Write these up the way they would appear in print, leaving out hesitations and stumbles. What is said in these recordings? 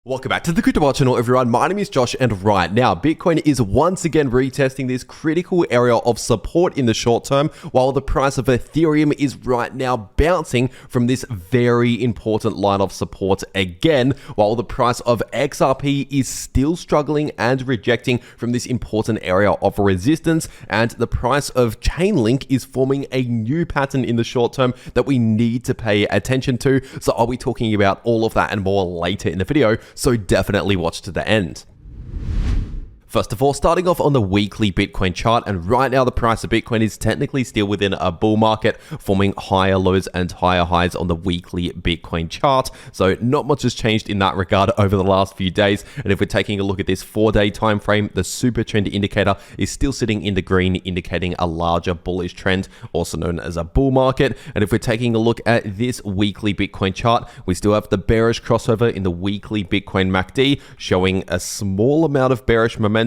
Welcome back to the cryptowrld channel, everyone. My name is Josh, and right now Bitcoin is once again retesting this critical area of support in the short term, while the price of Ethereum is right now bouncing from this very important line of support again, while the price of XRP is still struggling and rejecting from this important area of resistance, and the price of Chainlink is forming a new pattern in the short term that we need to pay attention to. So I'll be talking about all of that and more later in the video, so definitely watch to the end. First of all, starting off on the weekly Bitcoin chart, and right now the price of Bitcoin is technically still within a bull market, forming higher lows and higher highs on the weekly Bitcoin chart. So not much has changed in that regard over the last few days. And if we're taking a look at this 4-day time frame, the super trend indicator is still sitting in the green, indicating a larger bullish trend, also known as a bull market. And if we're taking a look at this weekly Bitcoin chart, we still have the bearish crossover in the weekly Bitcoin MACD, showing a small amount of bearish momentum,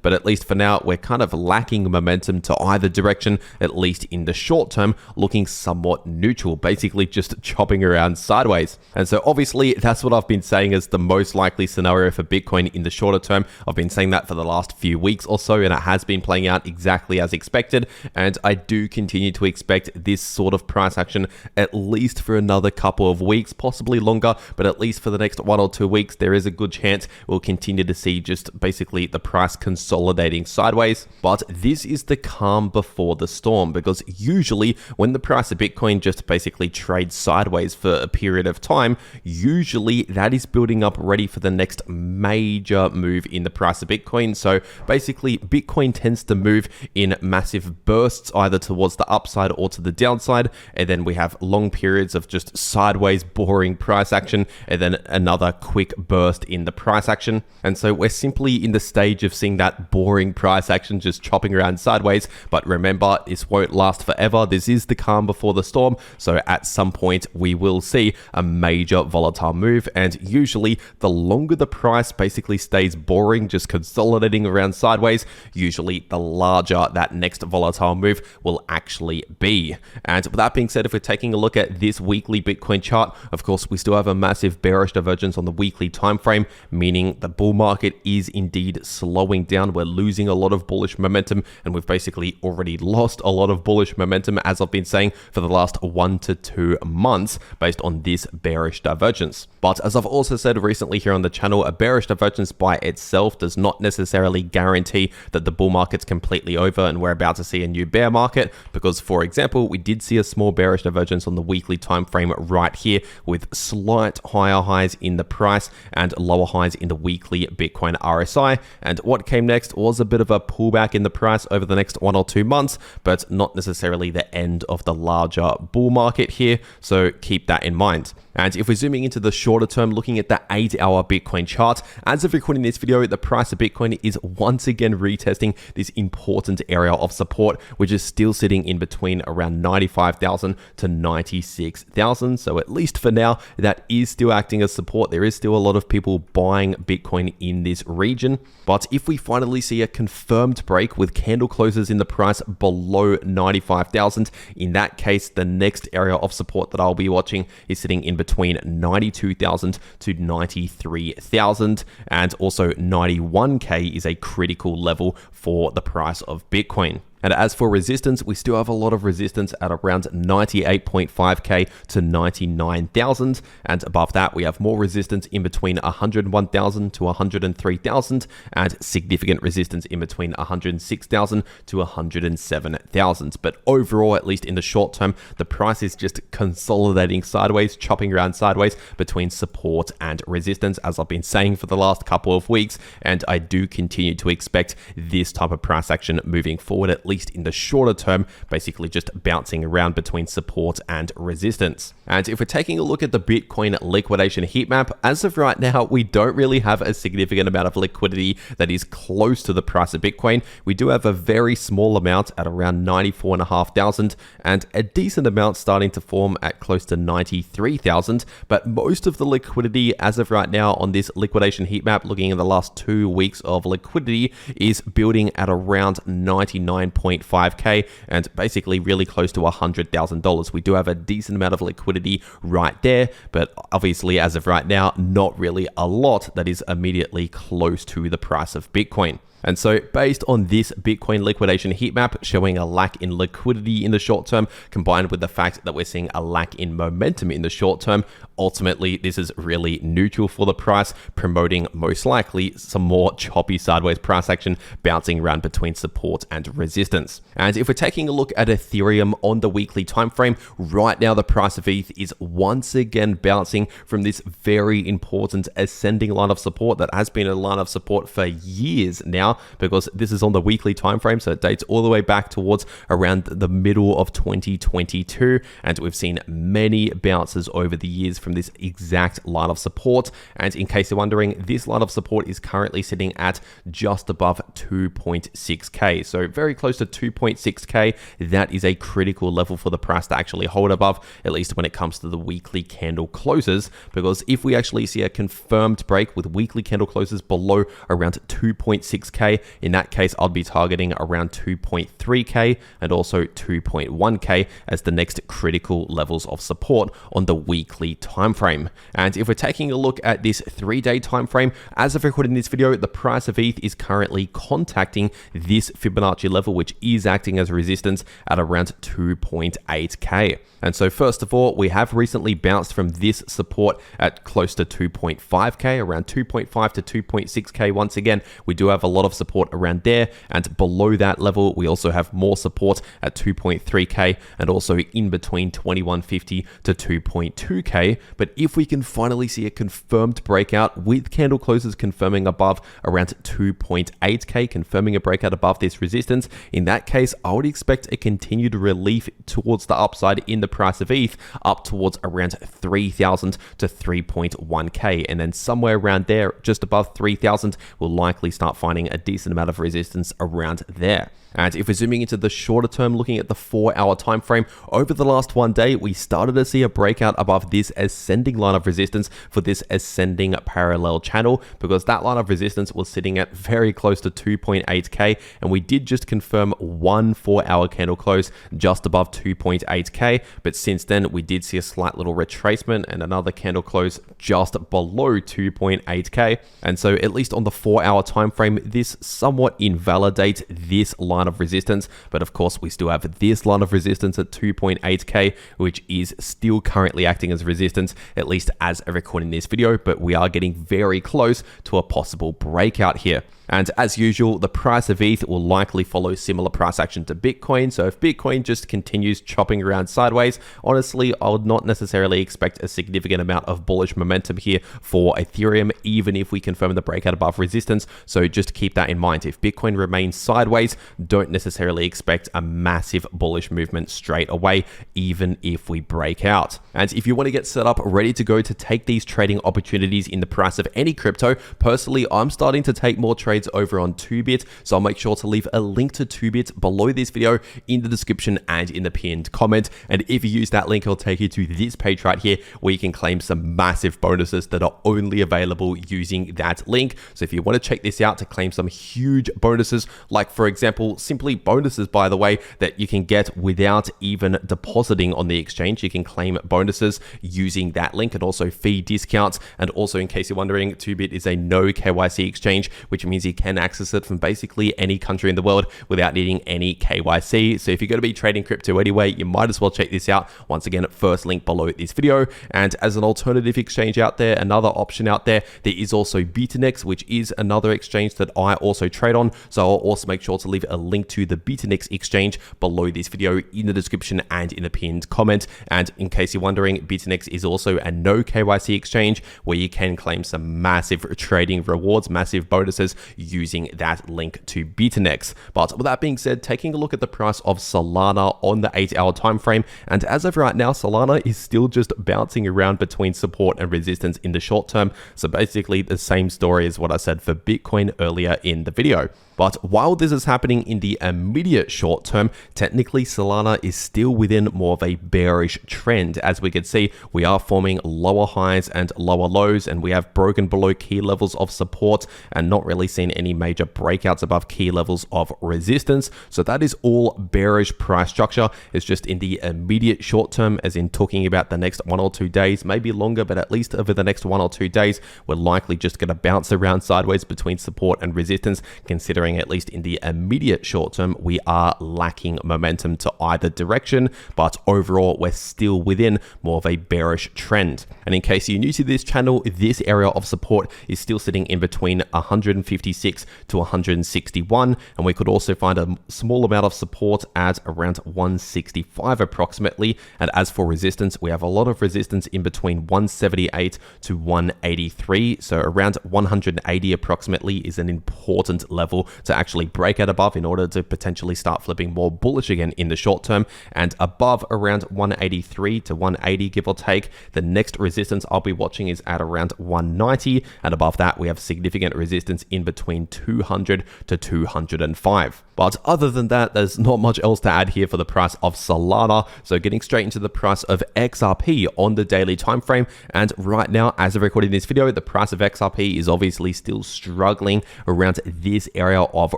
but at least for now, we're kind of lacking momentum to either direction, at least in the short term, looking somewhat neutral, basically just chopping around sideways. And so obviously, that's what I've been saying is the most likely scenario for Bitcoin in the shorter term. I've been saying that for the last few weeks or so, and it has been playing out exactly as expected. And I do continue to expect this sort of price action at least for another couple of weeks, possibly longer, but at least for the next 1 or 2 weeks, there is a good chance we'll continue to see just basically the price consolidating sideways. But this is the calm before the storm, because usually when the price of Bitcoin just basically trades sideways for a period of time, usually that is building up ready for the next major move in the price of Bitcoin. So basically Bitcoin tends to move in massive bursts, either towards the upside or to the downside, and then we have long periods of just sideways boring price action, and then another quick burst in the price action. And so we're simply in the stage of seeing that boring price action just chopping around sideways. But remember, this won't last forever. This is the calm before the storm. So at some point we will see a major volatile move. And usually the longer the price basically stays boring, just consolidating around sideways, usually the larger that next volatile move will actually be. And with that being said, if we're taking a look at this weekly Bitcoin chart, of course, we still have a massive bearish divergence on the weekly time frame, meaning the bull market is indeed slowing down. We're losing a lot of bullish momentum, and we've basically already lost a lot of bullish momentum, as I've been saying, for the last 1 to 2 months based on this bearish divergence. But as I've also said recently here on the channel, a bearish divergence by itself does not necessarily guarantee that the bull market's completely over and we're about to see a new bear market, because for example, we did see a small bearish divergence on the weekly time frame right here, with slight higher highs in the price and lower highs in the weekly Bitcoin RSI. And what came next was a bit of a pullback in the price over the next 1 or 2 months, but not necessarily the end of the larger bull market here. So keep that in mind. And if we're zooming into the shorter term, looking at the 8-hour Bitcoin chart, as of recording this video, the price of Bitcoin is once again retesting this important area of support, which is still sitting in between around 95,000 to 96,000. So at least for now, that is still acting as support. There is still a lot of people buying Bitcoin in this region. But if we finally see a confirmed break with candle closes in the price below 95,000, in that case, the next area of support that I'll be watching is sitting in between 92,000 to 93,000, and also 91k is a critical level for the price of Bitcoin. And as for resistance, we still have a lot of resistance at around 98.5k to 99,000. And above that, we have more resistance in between 101,000 to 103,000, and significant resistance in between 106,000 to 107,000. But overall, at least in the short term, the price is just consolidating sideways, chopping around sideways between support and resistance, as I've been saying for the last couple of weeks. And I do continue to expect this type of price action moving forward, at least in the shorter term, basically just bouncing around between support and resistance. And if we're taking a look at the Bitcoin liquidation heat map, as of right now, we don't really have a significant amount of liquidity that is close to the price of Bitcoin. We do have a very small amount at around 94,500 and a decent amount starting to form at close to 93,000. But most of the liquidity as of right now on this liquidation heat map, looking at the last 2 weeks of liquidity, is building at around 99 9.5k and basically really close to $100,000. We do have a decent amount of liquidity right there, but obviously as of right now, not really a lot that is immediately close to the price of Bitcoin. And so based on this Bitcoin liquidation heat map showing a lack in liquidity in the short term, combined with the fact that we're seeing a lack in momentum in the short term, ultimately this is really neutral for the price, promoting most likely some more choppy sideways price action bouncing around between support and resistance. And if we're taking a look at Ethereum on the weekly time frame, right now the price of ETH is once again bouncing from this very important ascending line of support that has been a line of support for years now, because this is on the weekly time frame, so it dates all the way back towards around the middle of 2022, and we've seen many bounces over the years from this exact line of support. And in case you're wondering, this line of support is currently sitting at just above 2.6k, so very close to 2.6k. That is a critical level for the price to actually hold above, at least when it comes to the weekly candle closes, because if we actually see a confirmed break with weekly candle closes below around 2.6k, in that case, I'll be targeting around 2.3k and also 2.1k as the next critical levels of support on the weekly time frame. And if we're taking a look at this 3-day time frame, as of recording this video, the price of ETH is currently contacting this Fibonacci level, which is acting as resistance at around 2.8k. And so first of all, we have recently bounced from this support at close to 2.5k, around 2.5 to 2.6k. Once again, we do have a lot of support around there, and below that level we also have more support at 2.3k and also in between 2150 to 2.2k. But if we can finally see a confirmed breakout with candle closes confirming above around 2.8k, confirming a breakout above this resistance, in that case I would expect a continued relief towards the upside in the price of ETH up towards around 3,000 to 3.1k, and then somewhere around there just above 3,000 we'll likely start finding a decent amount of resistance around there. And if we're zooming into the shorter term, looking at the 4-hour time frame, over the last one day, we started to see a breakout above this ascending line of resistance for this ascending parallel channel, because that line of resistance was sitting at very close to 2.8k, and we did just confirm one 4-hour candle close just above 2.8k. But since then, we did see a slight little retracement and another candle close just below 2.8k. And so at least on the 4-hour time frame, this somewhat invalidates this line of resistance, but of course we still have this line of resistance at 2.8k, which is still currently acting as resistance, at least as a recording this video, but we are getting very close to a possible breakout here. And as usual, the price of ETH will likely follow similar price action to Bitcoin. So if Bitcoin just continues chopping around sideways, honestly, I would not necessarily expect a significant amount of bullish momentum here for Ethereum, even if we confirm the breakout above resistance. So just keep that in mind. If Bitcoin remains sideways, don't necessarily expect a massive bullish movement straight away, even if we break out. And if you want to get set up ready to go to take these trading opportunities in the price of any crypto, personally, I'm starting to take more trades over on 2bit, so I'll make sure to leave a link to 2bit below this video in the description and in the pinned comment. And if you use that link, it'll take you to this page right here where you can claim some massive bonuses that are only available using that link. So if you want to check this out to claim some huge bonuses, like for example, simply bonuses, by the way, that you can get without even depositing on the exchange, you can claim bonuses using that link, and also fee discounts. And also, in case you're wondering, 2bit is a no KYC exchange, which means you can access it from basically any country in the world without needing any KYC. So if you're going to be trading crypto anyway, you might as well check this out. Once again, first link below this video. And as an alternative exchange out there, another option out there is also Bitfinex, which is another exchange that I also trade on. So I'll also make sure to leave a link to the Bitfinex exchange below this video in the description and in the pinned comment. And in case you're wondering, Bitfinex is also a no KYC exchange where you can claim some massive trading rewards, massive bonuses using that link to Bitfinex. But with that being said, taking a look at the price of Solana on the 8-hour time frame, and as of right now, Solana is still just bouncing around between support and resistance in the short term. So basically the same story as what I said for Bitcoin earlier in the video. But while this is happening in the immediate short term, technically Solana is still within more of a bearish trend. As we can see, we are forming lower highs and lower lows, and we have broken below key levels of support and not really seen any major breakouts above key levels of resistance. So that is all bearish price structure. It's just in the immediate short term, as in talking about the next 1 or 2 days, maybe longer, but at least over the next 1 or 2 days, we're likely just going to bounce around sideways between support and resistance, considering at least in the immediate short term, we are lacking momentum to either direction, but overall, we're still within more of a bearish trend. And in case you're new to this channel, this area of support is still sitting in between 156 to 161, and we could also find a small amount of support at around 165 approximately. And as for resistance, we have a lot of resistance in between 178 to 183, so around 180 approximately is an important level to actually break out above in order to potentially start flipping more bullish again in the short term. And above around 183 to 180, give or take, the next resistance I'll be watching is at around 190, and above that we have significant resistance in between 200 to 205. But other than that, there's not much else to add here for the price of Solana. So getting straight into the price of XRP on the daily time frame, and right now, as of recording this video, the price of XRP is obviously still struggling around this area of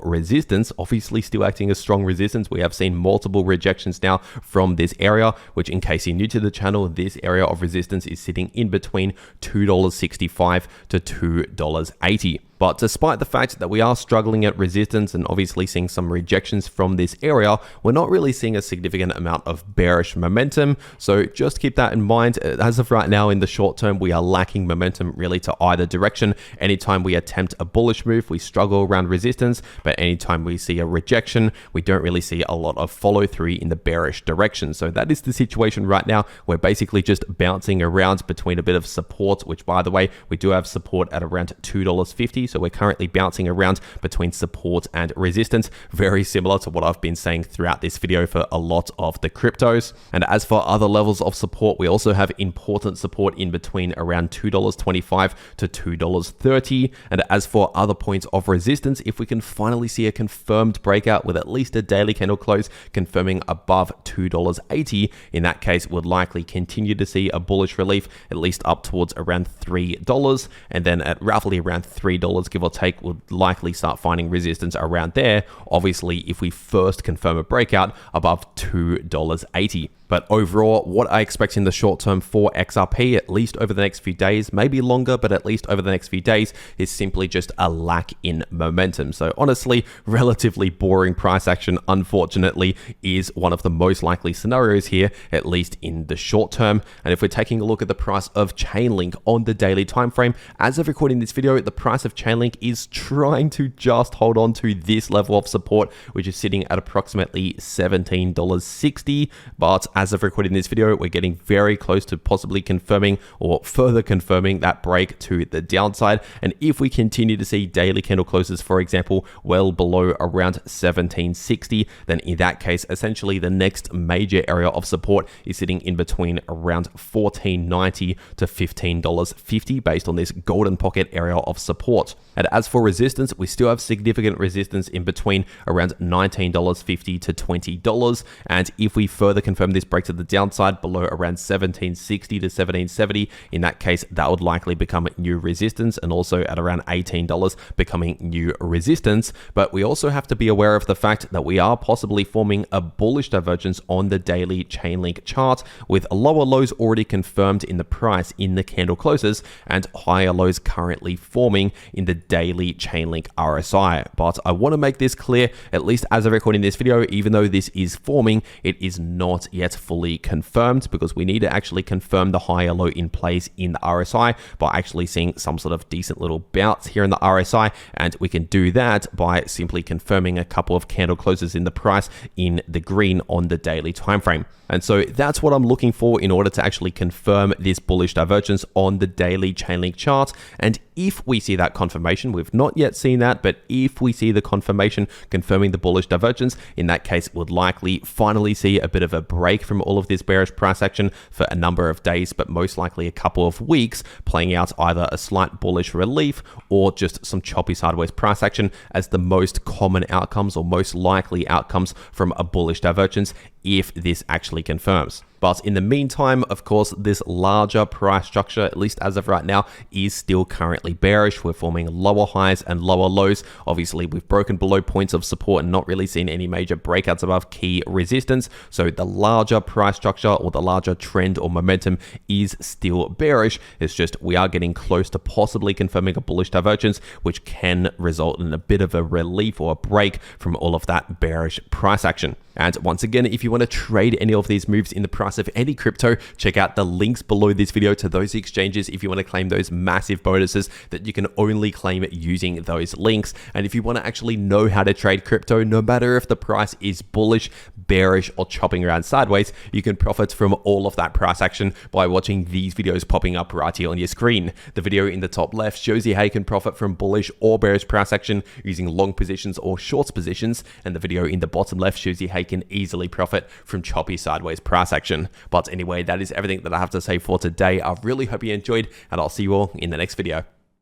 resistance, obviously still acting as strong resistance. We have seen multiple rejections now from this area, which, in case you're new to the channel, this area of resistance is sitting in between $2.65 to $2.80. But despite the fact that we are struggling at resistance and obviously seeing some rejections from this area, we're not really seeing a significant amount of bearish momentum. So just keep that in mind. As of right now, in the short term, we are lacking momentum really to either direction. Anytime we attempt a bullish move, we struggle around resistance. But anytime we see a rejection, we don't really see a lot of follow through in the bearish direction. So that is the situation right now. We're basically just bouncing around between a bit of support, which, by the way, we do have support at around $2.50. So we're currently bouncing around between support and resistance, very similar to what I've been saying throughout this video for a lot of the cryptos. And as for other levels of support, we also have important support in between around $2.25 to $2.30. And as for other points of resistance, if we can finally see a confirmed breakout with at least a daily candle close confirming above $2.80, in that case, we'll likely continue to see a bullish relief, at least up towards around $3. And then at roughly around $3, give or take, we'll likely start finding resistance around there, obviously if we first confirm a breakout above $2.80. But overall, what I expect in the short term for XRP, at least over the next few days, maybe longer, but at least over the next few days, is simply just a lack in momentum. So honestly, relatively boring price action, unfortunately, is one of the most likely scenarios here, at least in the short term. And if we're taking a look at the price of Chainlink on the daily time frame, as of recording this video, the price of Chainlink is trying to just hold on to this level of support, which is sitting at approximately $17.60. But as of recording this video, we're getting very close to possibly confirming or further confirming that break to the downside. And if we continue to see daily candle closes, for example, well below around 1760, then in that case, essentially the next major area of support is sitting in between around $14.90 to $15.50 based on this golden pocket area of support. And as for resistance, we still have significant resistance in between around $19.50 to $20. And if we further confirm this break to the downside below around 1760 to 1770, in that case, that would likely become new resistance, and also at around $18 becoming new resistance. But we also have to be aware of the fact that we are possibly forming a bullish divergence on the daily Chainlink chart, with lower lows already confirmed in the price in the candle closes and higher lows currently forming in the daily Chainlink RSI. But I want to make this clear, at least as of recording this video, even though this is forming, it is not yet fully confirmed, because we need to actually confirm the higher low in place in the RSI by actually seeing some sort of decent little bounce here in the RSI. And we can do that by simply confirming a couple of candle closes in the price in the green on the daily time frame. And so that's what I'm looking for in order to actually confirm this bullish divergence on the daily Chainlink chart. And if we see that confirmation, we've not yet seen that, but if we see the confirmation confirming the bullish divergence, in that case, we'll likely finally see a bit of a break from all of this bearish price action for a number of days, but most likely a couple of weeks, playing out either a slight bullish relief or just some choppy sideways price action as the most common outcomes or most likely outcomes from a bullish divergence if this actually confirms. But in the meantime, of course, this larger price structure, at least as of right now, is still currently bearish. We're forming lower highs and lower lows. Obviously, we've broken below points of support and not really seen any major breakouts above key resistance. So the larger price structure or the larger trend or momentum is still bearish. It's just we are getting close to possibly confirming a bullish divergence, which can result in a bit of a relief or a break from all of that bearish price action. And once again, if you want to trade any of these moves in the price of any crypto, check out the links below this video to those exchanges if you want to claim those massive bonuses that you can only claim using those links. And if you want to actually know how to trade crypto, no matter if the price is bullish, bearish, or chopping around sideways, you can profit from all of that price action by watching these videos popping up right here on your screen. The video in the top left shows you how you can profit from bullish or bearish price action using long positions or short positions, and the video in the bottom left shows you how you can easily profit from choppy sideways price action. But anyway, that is everything that I have to say for today. I really hope you enjoyed, and I'll see you all in the next video.